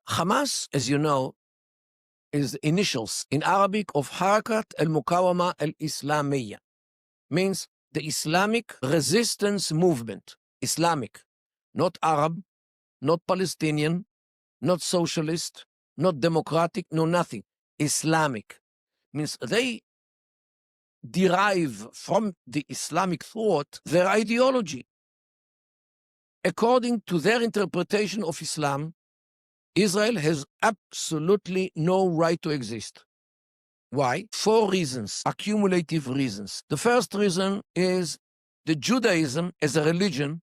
Hamas, as you know, is initials in Arabic of Harakat al-Muqawama al-Islamiyya, means the Islamic resistance movement. Islamic, not Arab, not Palestinian, not socialist, not democratic, no nothing. Islamic means they derive from the Islamic thought their ideology. According to their interpretation of Islam, Israel has absolutely no right to exist. Why? 4 reasons, accumulative reasons. The first reason is that Judaism as a religion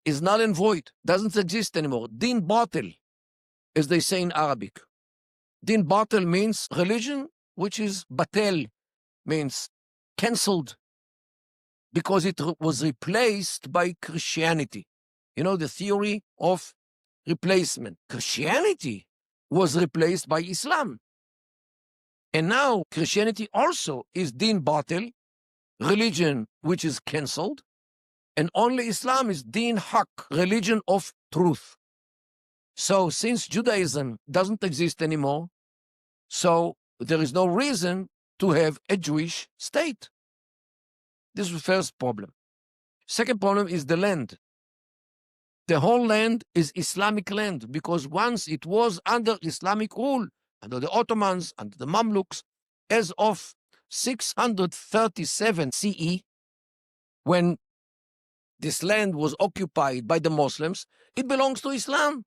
is null and void, doesn't exist anymore. Din batil, as they say in Arabic. Din batil means religion, which is batel, means cancelled, because it was replaced by Christianity. You know, the theory of replacement. Christianity was replaced by Islam. And now Christianity also is din batil, religion which is cancelled, and only Islam is din haq, religion of truth. So since Judaism doesn't exist anymore, so there is no reason to have a Jewish state. This is the first problem. Second problem is the land. The whole land is Islamic land because once it was under Islamic rule, under the Ottomans, under the Mamluks, as of 637 CE, when this land was occupied by the Muslims, it belongs to Islam.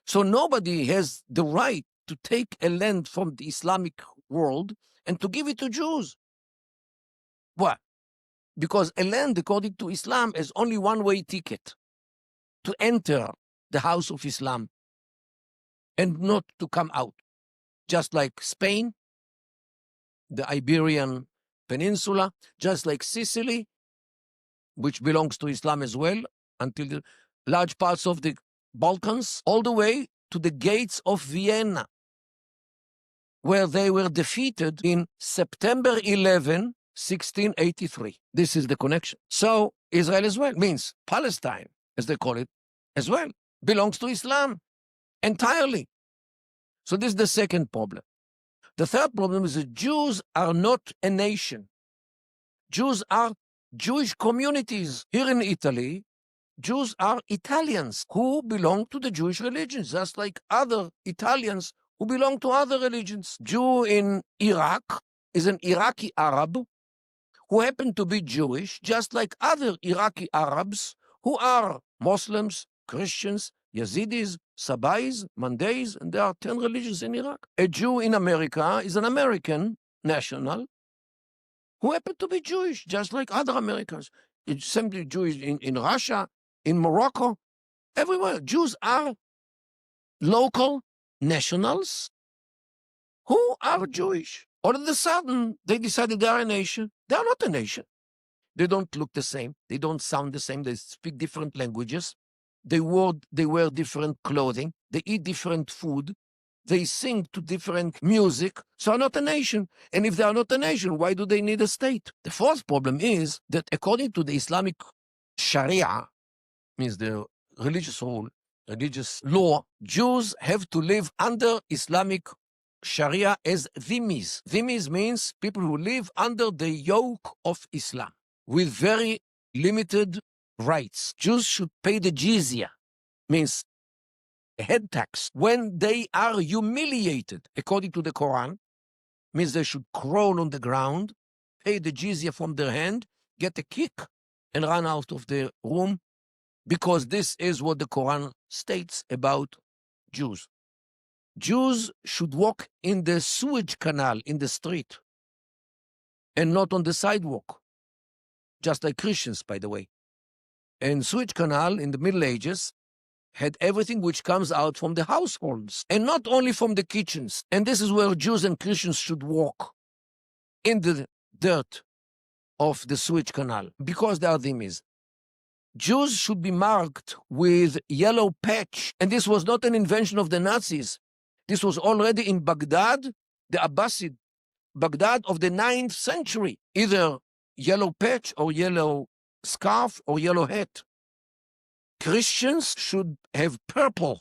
So nobody has the right to take a land from the Islamic world and to give it to Jews. Why? Because a land, according to Islam, has only one-way ticket to enter the house of Islam and not to come out. Just like Spain, the Iberian Peninsula, just like Sicily, which belongs to Islam as well, until the large parts of the Balkans, all the way to the gates of Vienna, where they were defeated in September 11, 1683. This is the connection. So Israel as well means Palestine, as they call it, as well, belongs to Islam entirely. So this is the second problem. The third problem is that Jews are not a nation. Jews are Jewish communities. Here in Italy, Jews are Italians who belong to the Jewish religion, just like other Italians who belong to other religions. Jew in Iraq is an Iraqi Arab who happen to be Jewish, just like other Iraqi Arabs who are Muslims, Christians, Yazidis, Sabais, Mandays, and there are 10 religions in Iraq. A Jew in America is an American national who happen to be Jewish, just like other Americans. It's simply Jewish in Russia, in Morocco, everywhere. Jews are local nationals who are Jewish. All of a sudden, they decided they are a nation. They are not a nation. They don't look the same. They don't sound the same. They speak different languages. They wear different clothing. They eat different food. They sing to different music. So are not a nation. And if they are not a nation, why do they need a state? The fourth problem is that according to the Islamic Sharia, means the religious rule, religious law, Jews have to live under Islamic Sharia as dhimmis. Dhimmis means people who live under the yoke of Islam with very limited rights. Jews should pay the jizya, means a head tax, when they are humiliated, according to the Quran, means they should crawl on the ground, pay the jizya from their hand, get a kick, and run out of the room, because this is what the Quran states about Jews. Jews should walk in the sewage canal in the street and not on the sidewalk, just like Christians, by the way. And sewage canal in the Middle Ages had everything which comes out from the households and not only from the kitchens. And this is where Jews and Christians should walk, in the dirt of the sewage canal, because they are dhimmis. Jews should be marked with yellow patch. And this was not an invention of the Nazis. This was already in Baghdad, the Abbasid Baghdad of the 9th century, either yellow patch or yellow scarf or yellow hat. Christians should have purple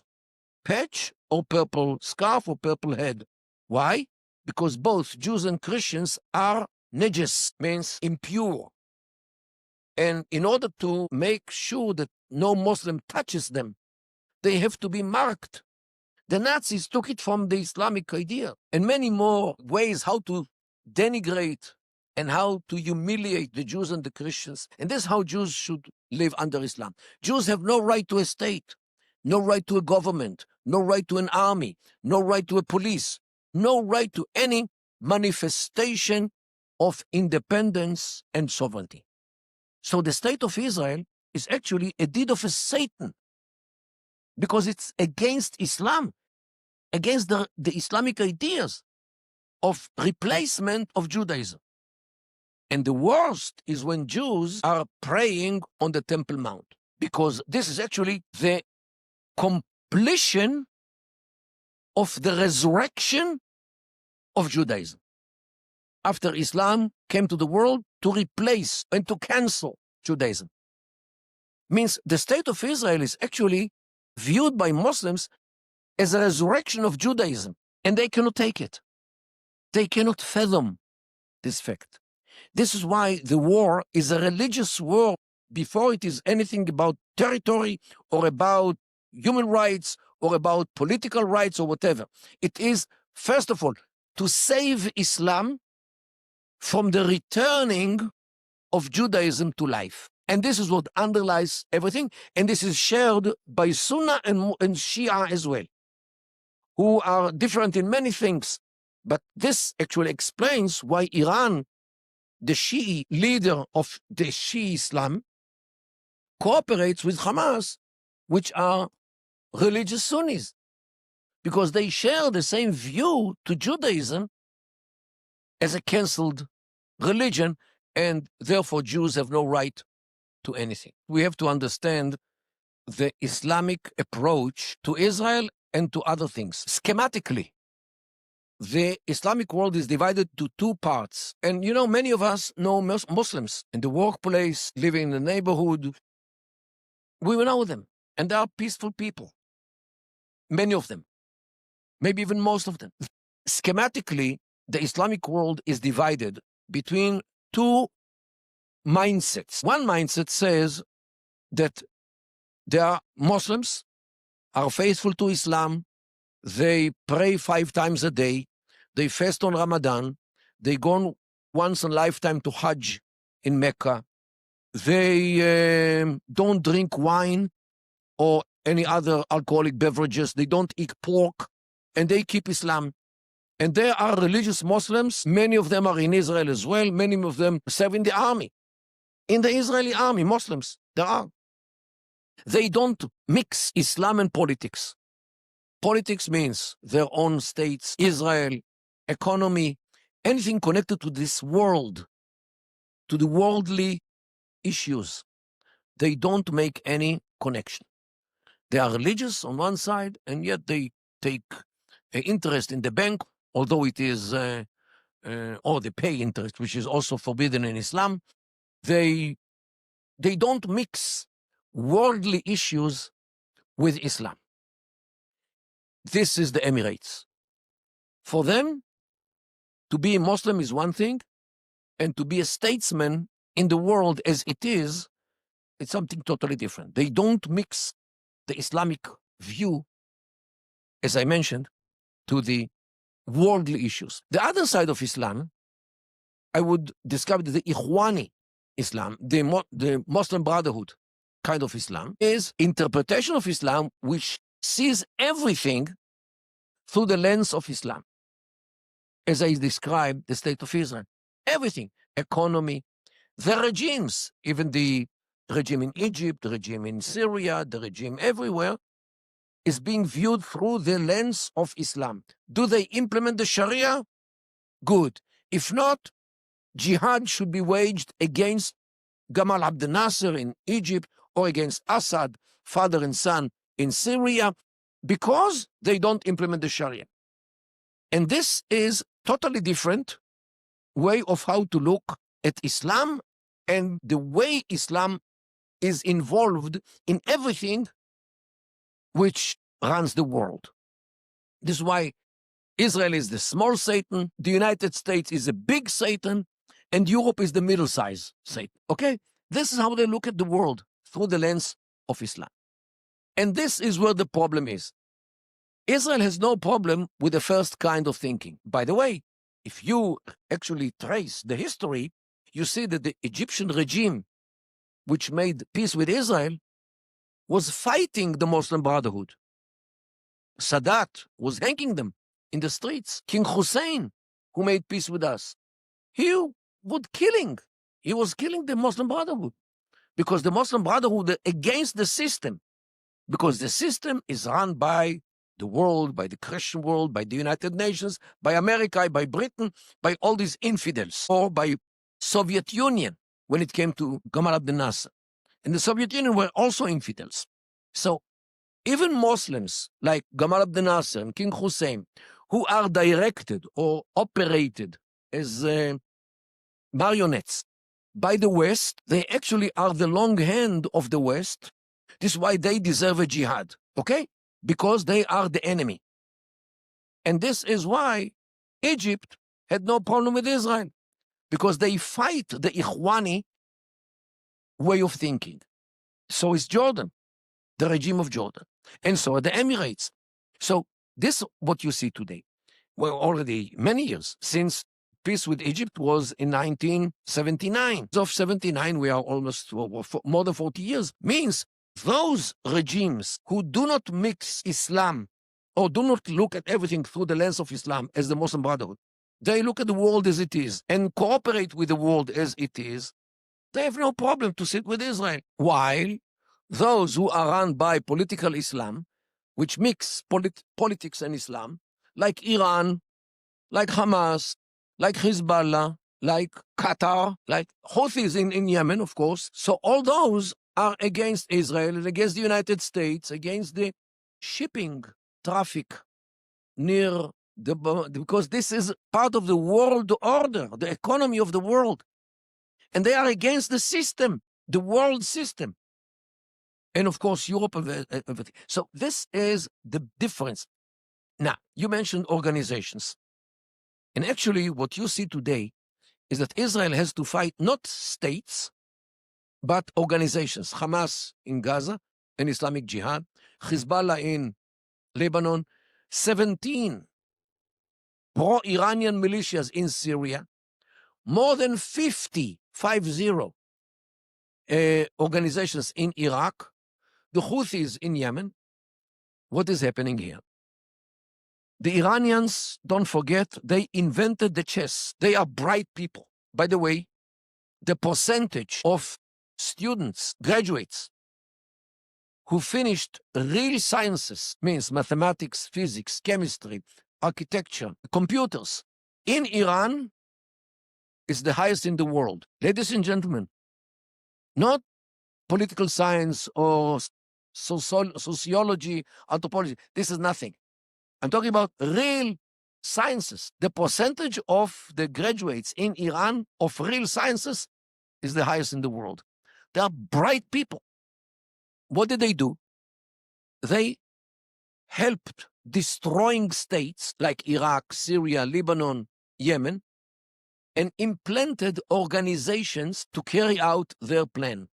patch or purple scarf or purple head. Why? Because both Jews and Christians are nejes, means impure. And in order to make sure that no Muslim touches them, they have to be marked. The Nazis took it from the Islamic idea and many more ways how to denigrate and how to humiliate the Jews and the Christians. And this is how Jews should live under Islam. Jews have no right to a state, no right to a government, no right to an army, no right to a police, no right to any manifestation of independence and sovereignty. So the state of Israel is actually a deed of a Satan because it's against Islam, against the Islamic ideas of replacement of Judaism. And the worst is when Jews are praying on the Temple Mount, because this is actually the completion of the resurrection of Judaism. After Islam came to the world to replace and to cancel Judaism. Means the state of Israel is actually viewed by Muslims as a resurrection of Judaism, and they cannot take it. They cannot fathom this fact. This is why the war is a religious war before it is anything about territory or about human rights or about political rights or whatever. It is, first of all, to save Islam from the returning of Judaism to life. And this is what underlies everything. And this is shared by Sunnah and Shia as well, who are different in many things. But this actually explains why Iran, the Shi'i leader of the Shi'i Islam, cooperates with Hamas, which are religious Sunnis, because they share the same view to Judaism as a cancelled religion, and therefore Jews have no right to anything. We have to understand the Islamic approach to Israel and to other things. Schematically, the Islamic world is divided to two parts. And you know, many of us know Muslims in the workplace, living in the neighborhood. We know them, and they are peaceful people. Many of them, maybe even most of them. Schematically, the Islamic world is divided between two mindsets. One mindset says that they are Muslims, are faithful to Islam, they pray 5 times a day, they fast on Ramadan, they go once in a lifetime to Hajj in Mecca, they don't drink wine or any other alcoholic beverages, they don't eat pork, and they keep Islam. And they are religious Muslims. Many of them are in Israel as well. Many of them serve in the army. In the Israeli army, Muslims, there are. They don't mix Islam and politics. Politics means their own states, Israel, economy, anything connected to this world, to the worldly issues. They don't make any connection. They are religious on one side, and yet they take interest in the bank, although it is, or they pay interest, which is also forbidden in Islam. They don't mix worldly issues with Islam. This is the Emirates. For them, to be a Muslim is one thing, and to be a statesman in the world as it is, it's something totally different. They don't mix the Islamic view, as I mentioned, to the worldly issues. The other side of Islam, I would describe it as the Ikhwani Islam, the Muslim Brotherhood kind of Islam, is interpretation of Islam which sees everything through the lens of Islam. As I described the state of Israel, everything, economy, the regimes, even the regime in Egypt, the regime in Syria, the regime everywhere, is being viewed through the lens of Islam. Do they implement the Sharia? Good. If not, jihad should be waged against Gamal Abdel Nasser in Egypt or against Assad, father and son, in Syria, because they don't implement the Sharia. And this is totally different way of how to look at Islam and the way Islam is involved in everything which runs the world. This is why Israel is the small Satan, the United States is a big Satan, and Europe is the middle size Satan. Okay? This is how they look at the world, through the lens of Islam. And this is where the problem is. Israel has no problem with the first kind of thinking. By the way, if you actually trace the history, you see that the Egyptian regime, which made peace with Israel, was fighting the Muslim Brotherhood. Sadat was hanging them in the streets. King Hussein, who made peace with us, he was killing the Muslim Brotherhood, because the Muslim Brotherhood are against the system, because the system is run by the world, by the Christian world, by the United Nations, by America, by Britain, by all these infidels, or by Soviet Union when it came to Gamal Abdel Nasser. And the Soviet Union were also infidels. So even Muslims like Gamal Abdel Nasser and King Hussein, who are directed or operated as marionettes by the West, they actually are the long hand of the West. This is why they deserve a jihad, okay? Because they are the enemy. And this is why Egypt had no problem with Israel, because they fight the Ikhwani way of thinking. So is Jordan, the regime of Jordan, and so are the Emirates. So this what you see today. Well, already many years since peace with Egypt was in 1979. Of 79, we are almost more than 40 years, means those regimes who do not mix Islam or do not look at everything through the lens of Islam as the Muslim Brotherhood, they look at the world as it is and cooperate with the world as it is, they have no problem to sit with Israel. While those who are run by political Islam, which mix politics and Islam, like Iran, like Hamas, like Hezbollah, like Qatar, like Houthis in Yemen, of course. So all those are against Israel and against the United States, against the shipping traffic near because this is part of the world order, the economy of the world. And they are against the system, the world system. And of course, Europe. So this is the difference. Now, you mentioned organizations. And actually, what you see today is that Israel has to fight not states, but organizations. Hamas in Gaza, an Islamic Jihad, Hezbollah in Lebanon, 17 pro-Iranian militias in Syria, more than 50 organizations in Iraq, the Houthis in Yemen. What is happening here? The Iranians, don't forget, they invented the chess. They are bright people. By the way, the percentage of students, graduates, who finished real sciences, means mathematics, physics, chemistry, architecture, computers, in Iran is the highest in the world. Ladies and gentlemen, not political science or sociology, anthropology. This is nothing. I'm talking about real sciences. The percentage of the graduates in Iran of real sciences is the highest in the world. They are bright people. What did they do? They helped destroying states like Iraq, Syria, Lebanon, Yemen, and implanted organizations to carry out their plan.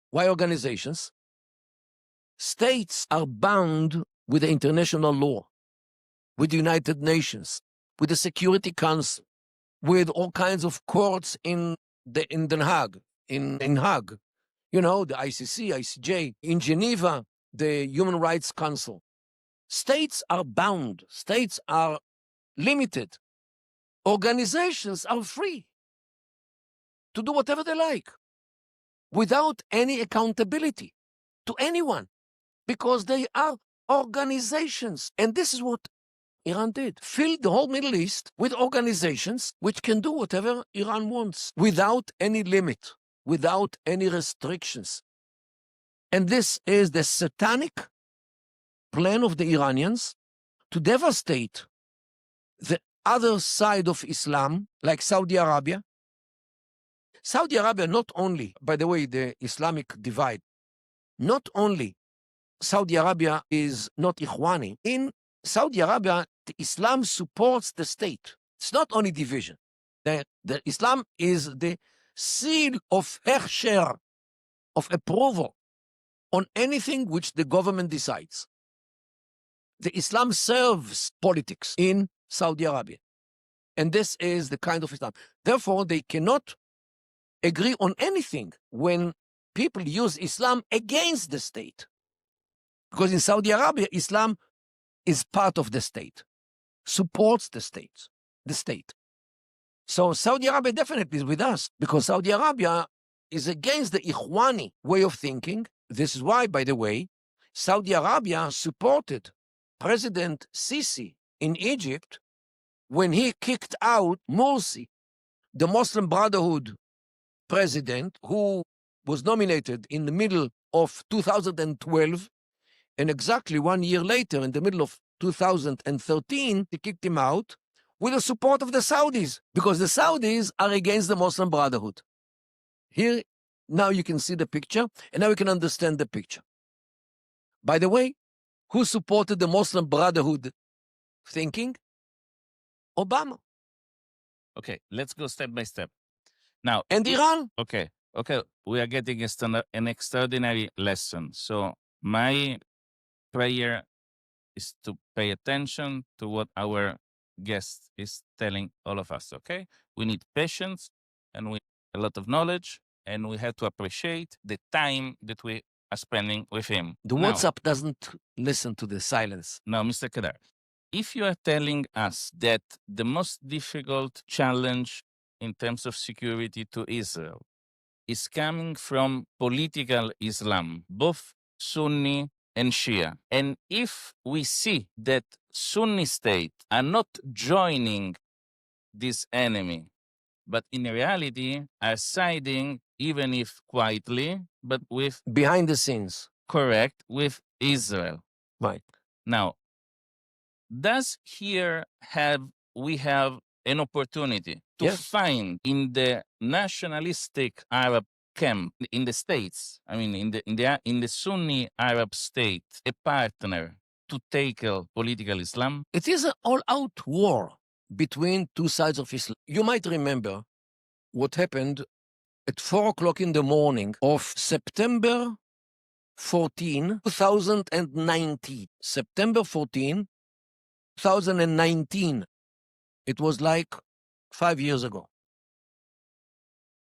Why organizations? States are bound with the international law, with the United Nations, with the Security Council, with all kinds of courts in Den Haag, in Hague, you know, the ICC, ICJ, in Geneva, the Human Rights Council. States are bound. States are limited. Organizations are free to do whatever they like without any accountability to anyone, because they are organizations. And this is what Iran did. Filled the whole Middle East with organizations which can do whatever Iran wants without any limit, without any restrictions. And this is the satanic plan of the Iranians to devastate the other side of Islam, like Saudi Arabia. Saudi Arabia, not only, by the way, the Islamic divide, not only Saudi Arabia is not Ikhwani. In Saudi Arabia, the Islam supports the state. It's not only division. The Islam is the seal of hechsher, of approval on anything which the government decides. The Islam serves politics in Saudi Arabia. And this is the kind of Islam. Therefore, they cannot agree on anything when people use Islam against the state. Because in Saudi Arabia, Islam is part of the state, supports the state. So Saudi Arabia definitely is with us, because Saudi Arabia is against the Ikhwani way of thinking. This is why, by the way, Saudi Arabia supported President Sisi in Egypt when he kicked out Morsi, the Muslim Brotherhood president, who was nominated in the middle of 2012, and exactly 1 year later, in the middle of 2013, he kicked him out with the support of the Saudis, because the Saudis are against the Muslim Brotherhood. Here, now you can see the picture, and now you can understand the picture. By the way, who supported the Muslim Brotherhood thinking? Obama. Okay, let's go step by step. Now, And Iran. Okay, we are getting an extraordinary lesson. So my prayer is to pay attention to what our guest is telling all of us, okay? We need patience, and we need a lot of knowledge, and we have to appreciate the time that we are spending with him. The Now- WhatsApp doesn't listen to the silence. Now, Mr. Kedar, if you are telling us that the most difficult challenge in terms of security to Israel is coming from political Islam, both Sunni and Shia, and if we see that Sunni states are not joining this enemy, but in reality are siding, even if quietly, but with Behind the scenes. correct, with Israel. Right. Now, does we have an opportunity to Yes. find in the nationalistic Arab camp in the states, I mean in the Sunni Arab state, a partner to tackle political Islam? It is an all-out war between two sides of Islam. You might remember what happened at 4 o'clock in the morning of September 14, 2019. September 14, 2019. It was like 5 years ago.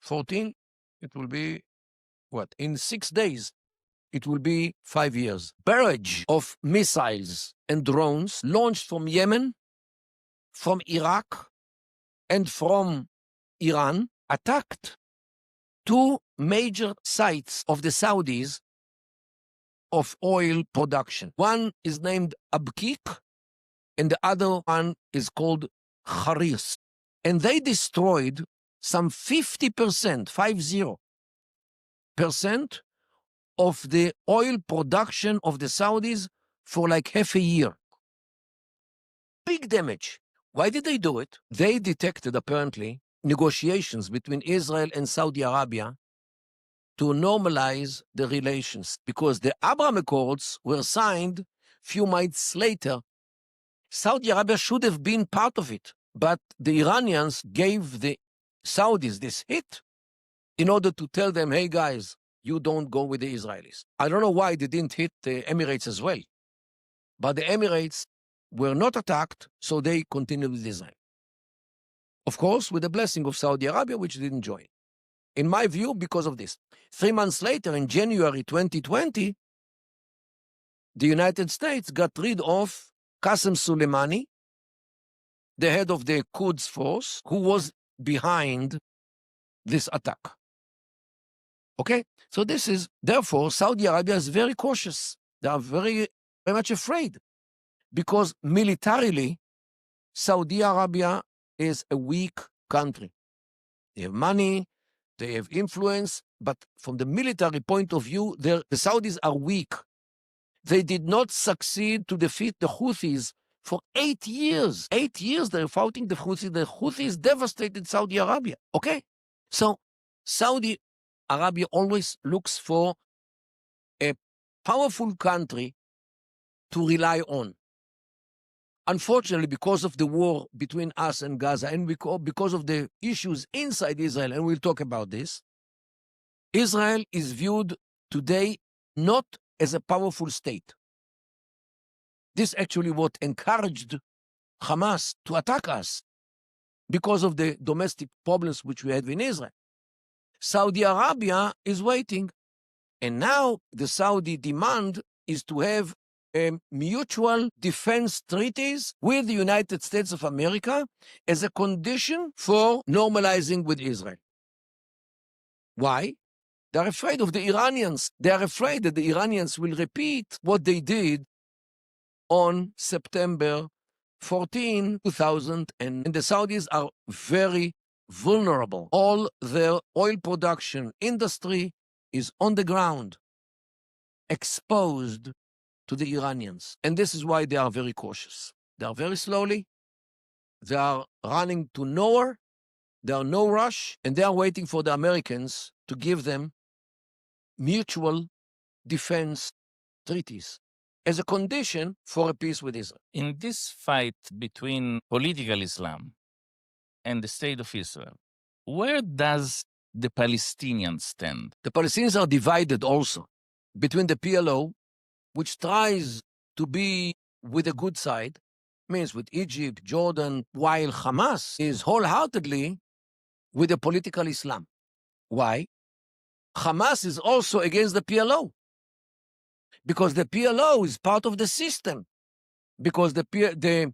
14, it will be, what, in 6 days, it will be 5 years. Barrage of missiles and drones launched from Yemen, from Iraq, and from Iran attacked two major sites of the Saudis of oil production. One is named Abqaiq, and the other one is called Kharis. And they destroyed some 50%, 50% of the oil production of the Saudis for like half a year. Big damage. Why did they do it? They detected, apparently, negotiations between Israel and Saudi Arabia to normalize the relations, because the Abraham Accords were signed few months later. Saudi Arabia should have been part of it, but the Iranians gave the Saudis this hit in order to tell them, hey guys, you don't go with the Israelis. I don't know why they didn't hit the Emirates as well, but the Emirates were not attacked, so they continued with Israel. Of course, with the blessing of Saudi Arabia, which didn't join. In my view, because of this. 3 months later, in January 2020, the United States got rid of Qasem Soleimani, the head of the Quds force, who was behind this attack. Okay? So this is, therefore, Saudi Arabia is very cautious. They are very, very much afraid, because militarily, Saudi Arabia is a weak country. They have money, they have influence, but from the military point of view, the Saudis are weak. They did not succeed to defeat the Houthis for 8 years. 8 years they're fighting the Houthis. The Houthis devastated Saudi Arabia. Okay? So Saudi Arabia always looks for a powerful country to rely on. Unfortunately, because of the war between us and Gaza, and because of the issues inside Israel, and we'll talk about this, Israel is viewed today not as a powerful state. This actually what encouraged Hamas to attack us because of the domestic problems which we have in Israel. Saudi Arabia is waiting, and now the Saudi demand is to have mutual defense treaties with the United States of America as a condition for normalizing with Israel. Why? They're afraid of the Iranians. They're afraid that the Iranians will repeat what they did on September 14, 2000, and the Saudis are very vulnerable. All their oil production industry is on the ground, exposed to the Iranians. And this is why they are very cautious. They are very slowly. They are running to nowhere. There are no rush, and they are waiting for the Americans to give them mutual defense treaties as a condition for a peace with Israel. In this fight between political Islam and the state of Israel, where does the Palestinians stand? The Palestinians are divided also between the PLO, which tries to be with a good side, means with Egypt, Jordan, while Hamas is wholeheartedly with the political Islam. Why? Hamas is also against the PLO, because the PLO is part of the system, because the PA,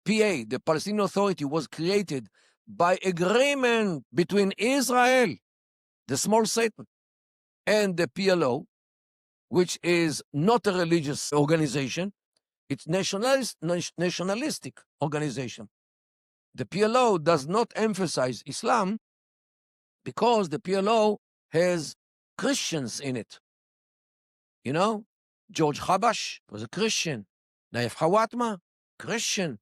the Palestinian Authority, was created by agreement between Israel, the small state, and the PLO, which is not a religious organization. It's nationalistic organization. The PLO does not emphasize Islam because the PLO has Christians in it. You know, George Habash was a Christian. Naif Hawatma, Christian.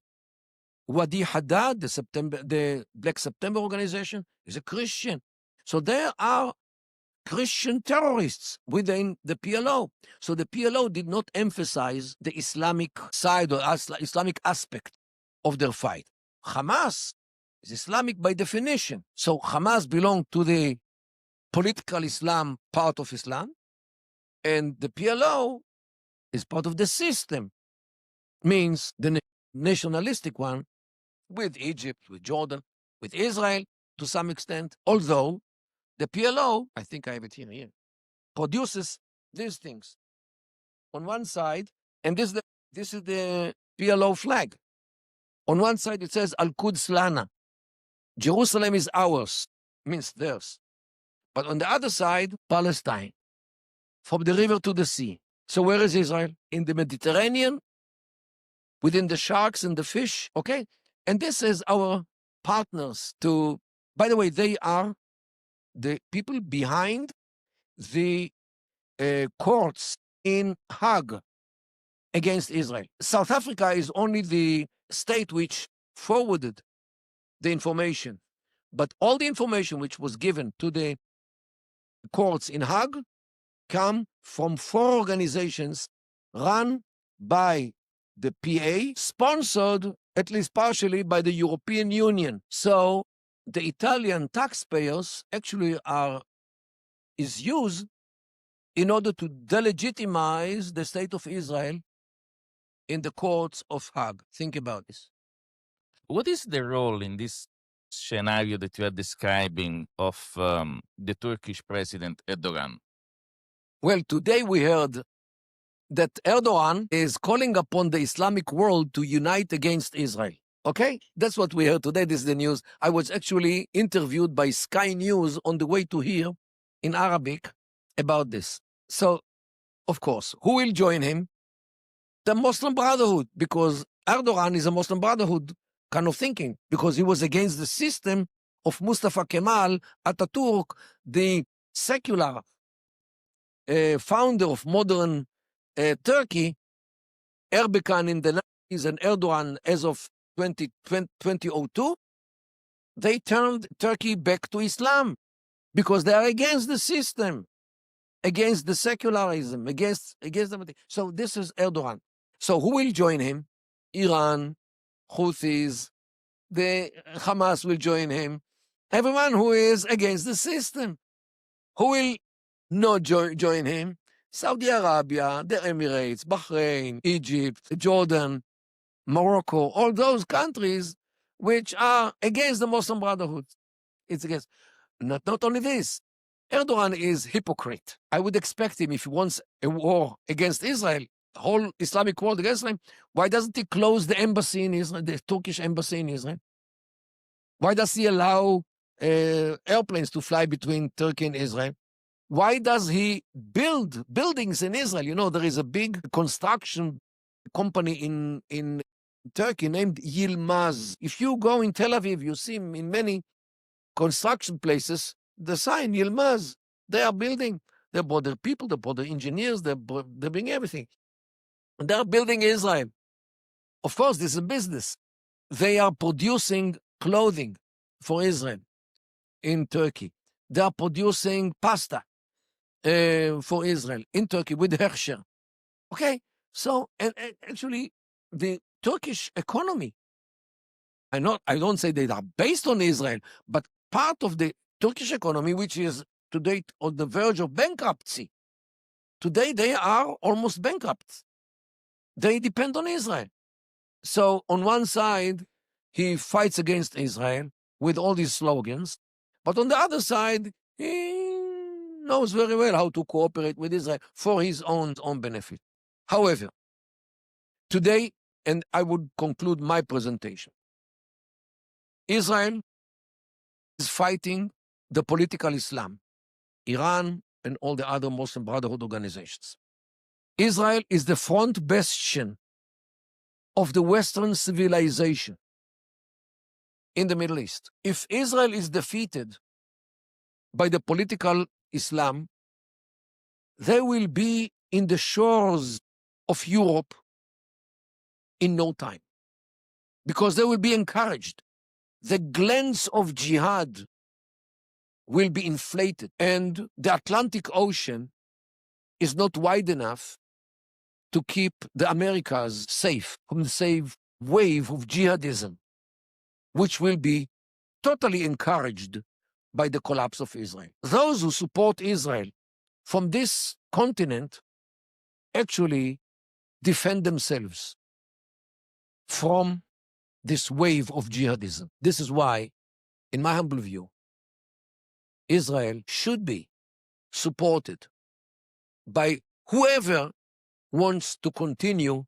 Wadi Haddad, the Black September organization, is a Christian. So there are Christian terrorists within the PLO. So the PLO did not emphasize the Islamic side or Islamic aspect of their fight. Hamas is Islamic by definition. So Hamas belonged to the political Islam part of Islam, and the PLO is part of the system, means the nationalistic one, with Egypt, with Jordan, with Israel to some extent, although the PLO, I think I have it here, produces these things. On one side, and this is the PLO flag. On one side it says Al-Quds Lana. Jerusalem is ours, means theirs. But on the other side, Palestine, from the river to the sea. So where is Israel? In the Mediterranean, within the sharks and the fish, okay? And this is our partners to, by the way, they are the people behind the courts in Hague against Israel. South Africa is only the state which forwarded the information. But all the information which was given to the courts in Hague come from 4 organizations run by the PA, sponsored at least partially by the European Union. So the Italian taxpayers actually is used in order to delegitimize the state of Israel in the courts of Hague. Think about this. What is the role in this scenario that you are describing of the Turkish president Erdogan? Well, today we heard that Erdogan is calling upon the Islamic world to unite against Israel. Okay? That's what we heard today. This is the news. I was actually interviewed by Sky News on the way to here in Arabic about this. So, of course, who will join him? The Muslim Brotherhood, because Erdogan is a Muslim Brotherhood kind of thinking, because he was against the system of Mustafa Kemal Atatürk, the secular founder of modern Turkey. Erbakan in the 90s and Erdogan as of 2002, they turned Turkey back to Islam because they are against the system. against the secularism, against everything. So this is Erdogan. So who will join him? Iran, Houthis, the Hamas will join him. Everyone who is against the system. Who will not join him? Saudi Arabia, the Emirates, Bahrain, Egypt, Jordan, Morocco, all those countries which are against the Muslim Brotherhood. It's against. Not only this, Erdogan is hypocrite. I would expect him, if he wants a war against Israel, the whole Islamic world against Israel, why doesn't he close the embassy in Israel, the Turkish embassy in Israel? Why does he allow airplanes to fly between Turkey and Israel? Why does he build buildings in Israel? You know, there is a big construction company in Turkey named Yilmaz. If you go in Tel Aviv, you see in many construction places the sign Yilmaz. They are building. They brought their people, they brought their engineers, they bring everything. And they are building Israel. Of course, this is a business. They are producing clothing for Israel in Turkey. They are producing pasta for Israel in Turkey with Hersher. Okay, so and actually the Turkish economy, I don't say they are based on Israel, but part of the Turkish economy, which is today on the verge of bankruptcy, today they are almost bankrupt. They depend on Israel. So on one side, he fights against Israel with all these slogans, but on the other side, he knows very well how to cooperate with Israel for his own benefit. However, today, and I would conclude my presentation, Israel is fighting the political Islam, Iran, and all the other Muslim Brotherhood organizations. Israel is the front bastion of the Western civilization in the Middle East. If Israel is defeated by the political Islam, they will be in the shores of Europe in no time, because they will be encouraged. The glands of jihad will be inflated, and the Atlantic Ocean is not wide enough to keep the Americas safe from the same wave of jihadism, which will be totally encouraged by the collapse of Israel. Those who support Israel from this continent actually defend themselves from this wave of jihadism. This is why, in my humble view, Israel should be supported by whoever wants to continue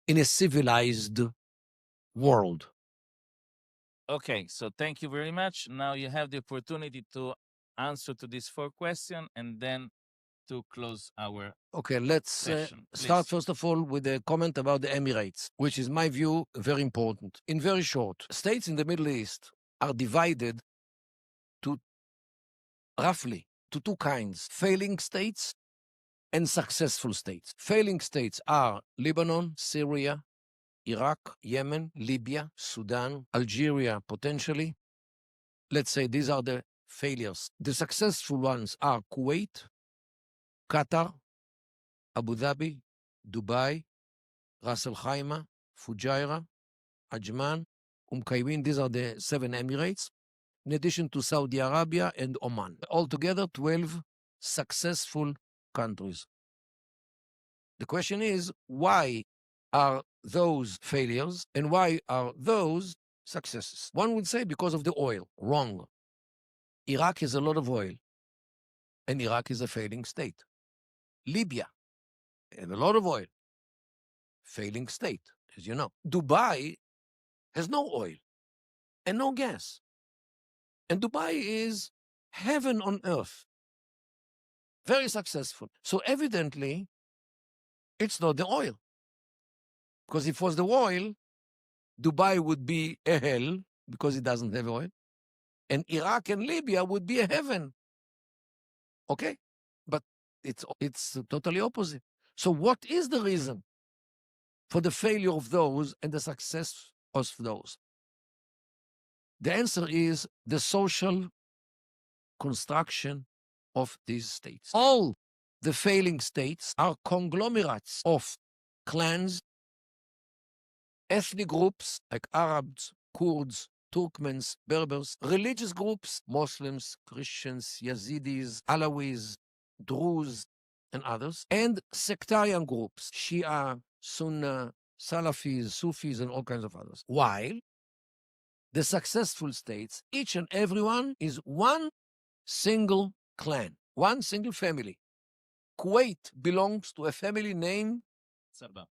in a civilized world. Okay, so thank you very much. Now you have the opportunity to answer to these 4 questions and then to close our Okay, let's session. start Please. first of all with a comment about the Emirates, which is, my view, very important. In very short, states in the Middle East are divided to roughly to 2 kinds: failing states and successful states. Failing states are Lebanon, Syria, Iraq, Yemen, Libya, Sudan, Algeria, potentially. Let's say these are the failures. The successful ones are Kuwait, Qatar, Abu Dhabi, Dubai, Ras Al Khaimah, Fujairah, Ajman, Qaywin. These are the 7 Emirates, in addition to Saudi Arabia and Oman. Altogether, 12 successful countries. The question is, why are those failures and why are those successes? One would say because of the oil. Wrong. Iraq has a lot of oil, and Iraq is a failing state. Libya has a lot of oil, failing state, as you know. Dubai has no oil and no gas. And Dubai is heaven on earth. Very successful. So evidently, it's not the oil. Because if it was the oil, Dubai would be a hell because it doesn't have oil. And Iraq and Libya would be a heaven. Okay? But it's totally opposite. So what is the reason for the failure of those and the success of those? The answer is the social construction of these states. All the failing states are conglomerates of clans, ethnic groups like Arabs, Kurds, Turkmens, Berbers, religious groups, Muslims, Christians, Yazidis, Alawis, Druze, and others, and sectarian groups, Shia, Sunnah, Salafis, Sufis, and all kinds of others. While the successful states, each and every one is one single clan, one single family. Kuwait belongs to a family named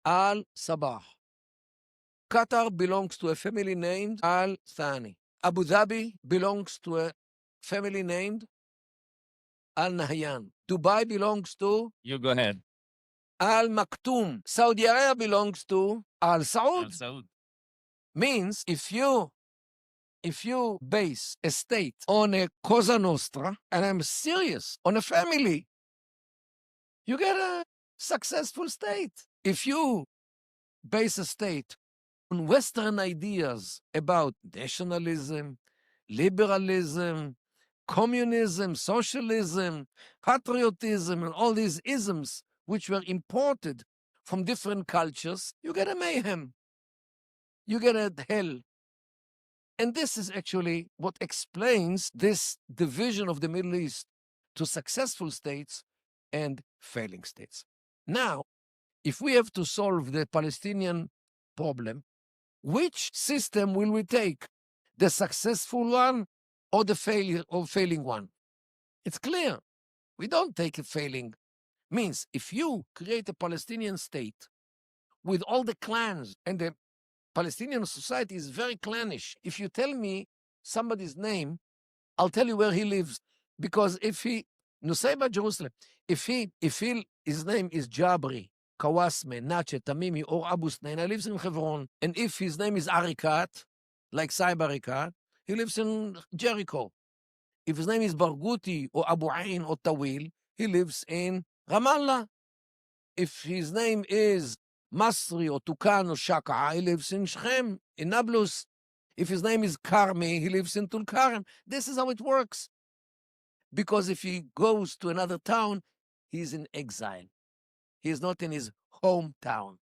Al-Sabah. Qatar belongs to a family named Al-Thani. Abu Dhabi belongs to a family named Al-Nahyan. Dubai belongs to You go ahead. Al-Maktoum. Saudi Arabia belongs to Al-Saud. Saud. Means if you base a state on a Cosa Nostra, and I'm serious, on a family, you get a successful state. If you base a state on Western ideas about nationalism, liberalism, communism, socialism, patriotism, and all these isms which were imported from different cultures, you get a mayhem. You get a hell. And this is actually what explains this division of the Middle East to successful states and failing states. Now, if we have to solve the Palestinian problem, which system will we take? The successful one or the failing one? It's clear. We don't take a failing. Means if you create a Palestinian state with all the clans, and the Palestinian society is very clannish. If you tell me somebody's name, I'll tell you where he lives. Because if Nusayba, Jerusalem, if his name is Jabri, Kawasme, Nache, Tamimi, or Abu Snain, he lives in Hebron. And if his name is Arikat, like Saib Arikat, he lives in Jericho. If his name is Barghouti, or Abu Ain, or Tawil, he lives in Ramallah. If his name is Masri, or Tukan, or Shaka, he lives in Shechem, in Nablus. If his name is Karmi, he lives in Tulkarem. This is how it works. Because if he goes to another town, he's in exile. He is not in his hometown.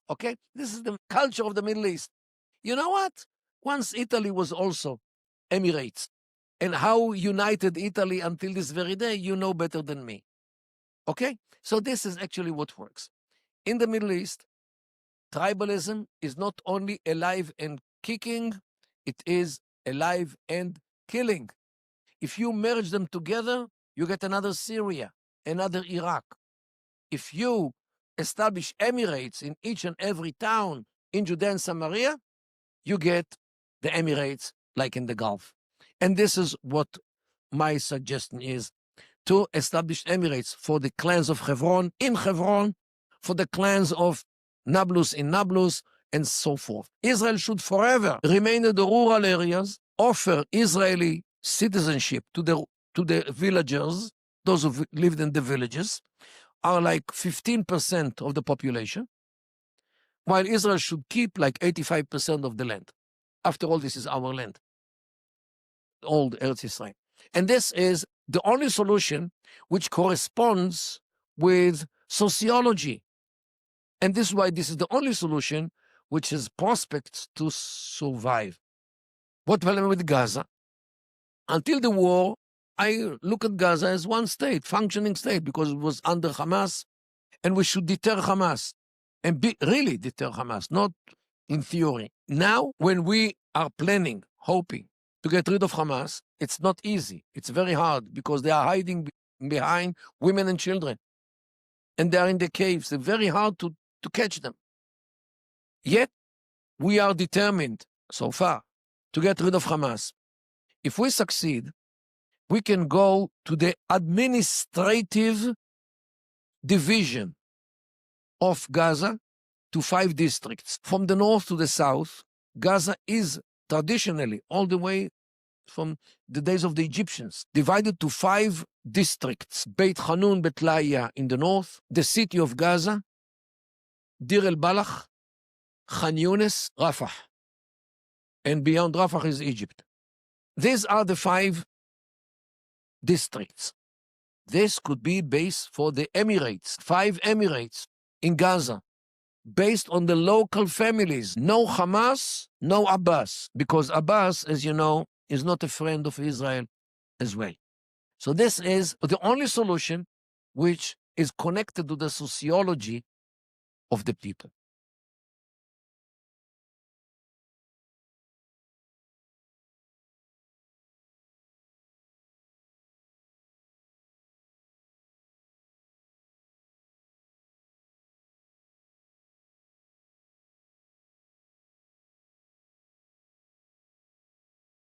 Okay? This is the culture of the Middle East. You know what? Once Italy was also Emirates. And how united Italy until this very day, you know better than me. Okay? So this is actually what works. In the Middle East, tribalism is not only alive and kicking, it is alive and killing. If you merge them together, you get another Syria, another Iraq. If you establish emirates in each and every town in Judea and Samaria, you get the emirates like in the Gulf. And this is what my suggestion is, to establish emirates for the clans of Hebron in Hebron, for the clans of Nablus in Nablus, and so forth. Israel should forever remain in the rural areas, offer Israeli citizenship to the villagers. Those who lived in the villages are like 15% of the population, while Israel should keep like 85% of the land. After all, this is our land, old Eretz Israel. And this is the only solution which corresponds with sociology. And this is why this is the only solution which has prospects to survive. What will happen with Gaza? Until the war, I look at Gaza as one state, functioning state, because it was under Hamas, and we should deter Hamas, and really deter Hamas, not in theory. Now, when we are planning, hoping to get rid of Hamas, it's not easy. It's very hard because they are hiding behind women and children, and they are in the caves. It's very hard to catch them. Yet, we are determined, so far, to get rid of Hamas. If we succeed, we can go to the administrative division of Gaza to 5 districts. From the north to the south, Gaza is traditionally, all the way from the days of the Egyptians, divided to 5 districts. Beit Hanun, Bet Lahiya in the north, the city of Gaza, Dir el-Balach, Khan Yunis, Rafah. And beyond Rafah is Egypt. These are the 5 districts. This could be base for the Emirates, 5 Emirates in Gaza, based on the local families. No Hamas, no Abbas, because Abbas, as you know, is not a friend of Israel as well. So this is the only solution which is connected to the sociology of the people.